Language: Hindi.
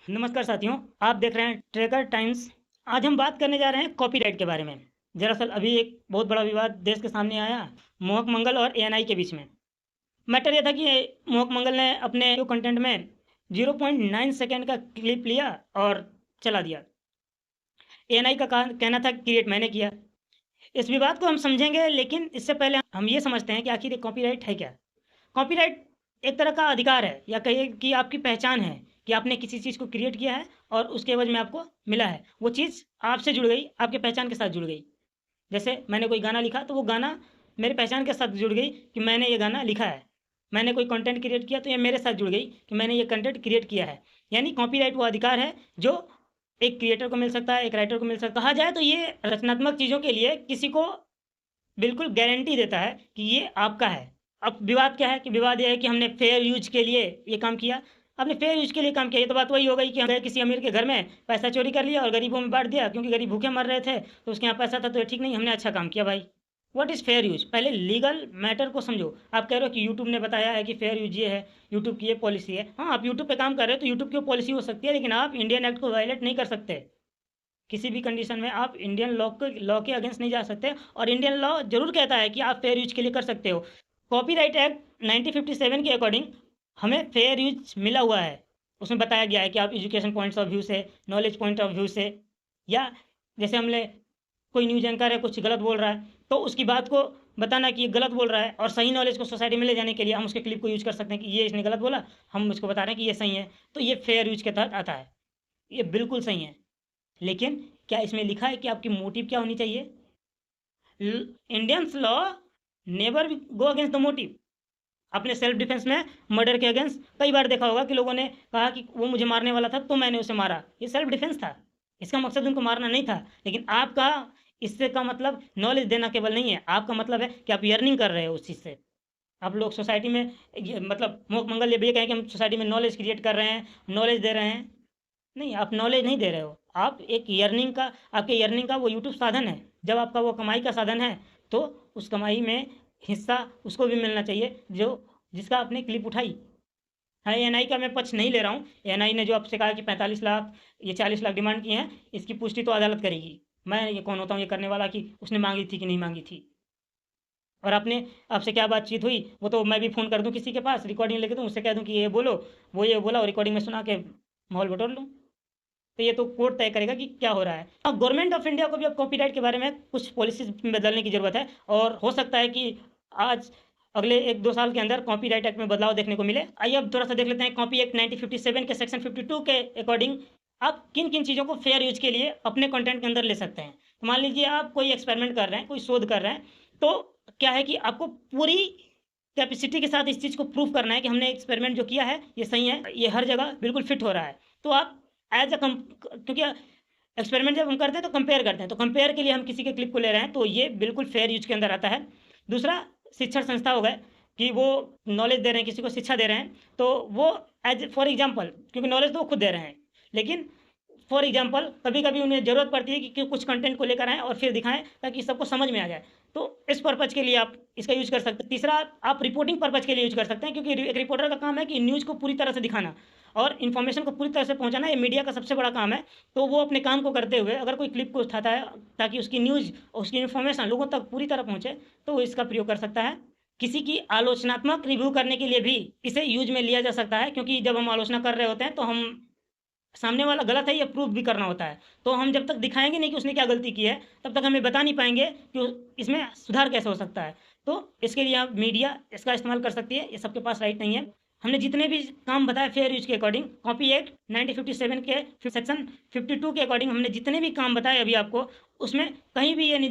नमस्कार साथियों, आप देख रहे हैं ट्रैकर टाइम्स। आज हम बात करने जा रहे हैं कॉपीराइट के बारे में। दरअसल अभी एक बहुत बड़ा विवाद देश के सामने आया, मोहक मंगल और एएनआई के बीच में। मैटर यह था कि मोहक मंगल ने अपने कंटेंट में 0.9 सेकंड का क्लिप लिया और चला दिया। एएनआई का कहना था क्रिएट मैंने किया। इस विवाद को हम समझेंगे, लेकिन इससे पहले हम ये समझते हैं कि आखिर ये कॉपीराइट है क्या। कॉपीराइट एक तरह का अधिकार है, या कहिए कि आपकी पहचान है कि आपने किसी चीज़ को क्रिएट किया है और उसके एवज में आपको मिला है। वो चीज़ आपसे जुड़ गई, आपके पहचान के साथ जुड़ गई। जैसे मैंने कोई गाना लिखा तो वो गाना मेरी पहचान के साथ जुड़ गई कि मैंने ये गाना लिखा है। मैंने कोई कंटेंट क्रिएट किया तो ये मेरे साथ जुड़ गई कि मैंने ये कंटेंट क्रिएट किया है। यानी कॉपीराइट वो अधिकार है जो एक क्रिएटर को मिल सकता है, एक राइटर को मिल सकता है। कहा जाए तो ये रचनात्मक चीज़ों के लिए किसी को बिल्कुल गारंटी देता है कि ये आपका है। अब विवाद क्या है कि विवाद ये है कि हमने फेयर यूज के लिए ये काम किया। आपने फेयर यूज के लिए काम किया, ये तो बात वही हो गई कि हम गए किसी अमीर के घर में, पैसा चोरी कर लिया और गरीबों में बांट दिया, क्योंकि गरीब भूखे मर रहे थे तो उसके यहाँ पैसा था, तो ये ठीक नहीं, हमने अच्छा काम किया भाई। What is fair use? पहले लीगल मैटर को समझो। आप कह रहे हो कि यूट्यूब ने बताया है कि फेयर यूज ये है, यूट्यूब की ये पॉलिसी है। हाँ, आप यूट्यूब पे काम कर रहे हो तो यूट्यूब की पॉलिसी हो सकती है, लेकिन आप इंडियन एक्ट को वायलेट नहीं कर सकते। किसी भी कंडीशन में आप इंडियन लॉ के अगेंस्ट नहीं जा सकते, और इंडियन लॉ जरूर कहता है कि आप फेयर यूज के लिए कर सकते हो। कॉपीराइट एक्ट 1957 के अकॉर्डिंग हमें फेयर यूज मिला हुआ है। उसमें बताया गया है कि आप एजुकेशन पॉइंट्स ऑफ व्यू से, नॉलेज पॉइंट ऑफ व्यू से, या जैसे हमने कोई न्यूज एंकर है कुछ गलत बोल रहा है तो उसकी बात को बताना कि ये गलत बोल रहा है, और सही नॉलेज को सोसाइटी में ले जाने के लिए हम उसके क्लिप को यूज कर सकते हैं कि ये इसने गलत बोला, हम उसको बता रहे हैं कि ये सही है। तो ये फेयर यूज के तहत आता है। ये बिल्कुल सही है। लेकिन क्या इसमें लिखा है कि आपकी मोटिव क्या होनी चाहिए? Indians law never go against the motive. अपने सेल्फ डिफेंस में मर्डर के अगेंस्ट कई बार देखा होगा कि लोगों ने कहा कि वो मुझे मारने वाला था तो मैंने उसे मारा। ये सेल्फ डिफेंस था, इसका मकसद उनको मारना नहीं था। लेकिन आपका इससे का मतलब नॉलेज देना केवल नहीं है, आपका मतलब है कि आप अर्निंग कर रहे हो उस चीज़ से। आप लोग सोसाइटी में मतलब मोक मंगल ये भी कहें कि हम सोसाइटी में नॉलेज क्रिएट कर रहे हैं, नॉलेज दे रहे हैं। नहीं, आप नॉलेज नहीं दे रहे हो, आप एक अर्निंग का, आपके अर्निंग का वो यूट्यूब साधन है। जब आपका वो कमाई का साधन है तो उस कमाई में हिस्सा उसको भी मिलना चाहिए जो जिसका आपने क्लिप उठाई। हाँ, एएनआई का मैं पक्ष नहीं ले रहा हूँ। एएनआई ने जो आपसे कहा कि 45 लाख, ये 40 लाख डिमांड किए हैं, इसकी पुष्टि तो अदालत करेगी। मैं ये कौन होता हूँ ये करने वाला कि उसने मांगी थी कि नहीं मांगी थी। और आपने, आपसे क्या बातचीत हुई वो तो मैं भी फ़ोन कर दूँ किसी के पास, रिकॉर्डिंग लेके दूँ, उससे कह दूँ कि ये बोलो, वो ये बोला, और रिकॉर्डिंग में सुना के माहौल बटोर लूँ। तो ये तो कोर्ट तय करेगा कि क्या हो रहा है। अब गवर्नमेंट ऑफ इंडिया को भी अब कॉपीराइट के बारे में कुछ पॉलिसीज बदलने की ज़रूरत है, और हो सकता है कि आज अगले 1-2 साल के अंदर कॉपीराइट एक्ट में बदलाव देखने को मिले। आइए अब थोड़ा सा देख लेते हैं कॉपी एक्ट 1957 के सेक्शन 52 के अकॉर्डिंग आप किन किन चीज़ों को फेयर यूज के लिए अपने कंटेंट के अंदर ले सकते हैं। तो मान लीजिए आप कोई एक्सपेरिमेंट कर रहे हैं, कोई शोध कर रहे हैं, तो क्या है कि आपको पूरी कैपेसिटी के साथ इस चीज़ को प्रूव करना है कि हमने एक्सपेरिमेंट जो किया है ये सही है, ये हर जगह बिल्कुल फिट हो रहा है। तो आप एज अ क्योंकि एक्सपेरिमेंट जब हम करते हैं तो कंपेयर करते हैं, तो कंपेयर के लिए हम किसी के क्लिप को ले रहे हैं, तो ये बिल्कुल फेयर यूज के अंदर आता है। दूसरा, शिक्षण संस्था हो गए कि वो नॉलेज दे रहे हैं, किसी को शिक्षा दे रहे हैं, तो वो एज फॉर एग्जाम्पल, क्योंकि नॉलेज तो वो खुद दे रहे हैं, लेकिन फॉर एग्जाम्पल कभी कभी उन्हें ज़रूरत पड़ती है कि कुछ कंटेंट को लेकर आएँ और फिर दिखाएं ताकि सबको समझ में आ जाए। तो इस पर्पज़ के लिए आप इसका यूज़ कर सकते हैं। तीसरा, आप रिपोर्टिंग पर्पज़ के लिए यूज़ कर सकते हैं, क्योंकि एक रिपोर्टर का काम है कि न्यूज़ को पूरी तरह से दिखाना और इन्फॉर्मेशन को पूरी तरह से पहुंचाना, ये मीडिया का सबसे बड़ा काम है। तो वो अपने काम को करते हुए अगर कोई क्लिप को उठाता है ताकि उसकी न्यूज़ और उसकी इन्फॉर्मेशन लोगों तक पूरी तरह पहुंचे, तो वो इसका प्रयोग कर सकता है। किसी की आलोचनात्मक रिव्यू करने के लिए भी इसे यूज में लिया जा सकता है, क्योंकि जब हम आलोचना कर रहे होते हैं तो हम सामने वाला गलत है ये प्रूफ भी करना होता है। तो हम जब तक दिखाएंगे नहीं कि उसने क्या गलती की है, तब तक हमें बता नहीं पाएंगे कि इसमें सुधार कैसे हो सकता है। तो इसके लिए आप मीडिया इसका इस्तेमाल कर सकती है, ये सबके पास राइट नहीं है। हमने जितने भी काम बताए फेयर यूज के अकॉर्डिंग, कॉपी एक्ट 1957 के सेक्शन 52 के अकॉर्डिंग हमने जितने भी काम बताए अभी आपको, उसमें कहीं भी ये नहीं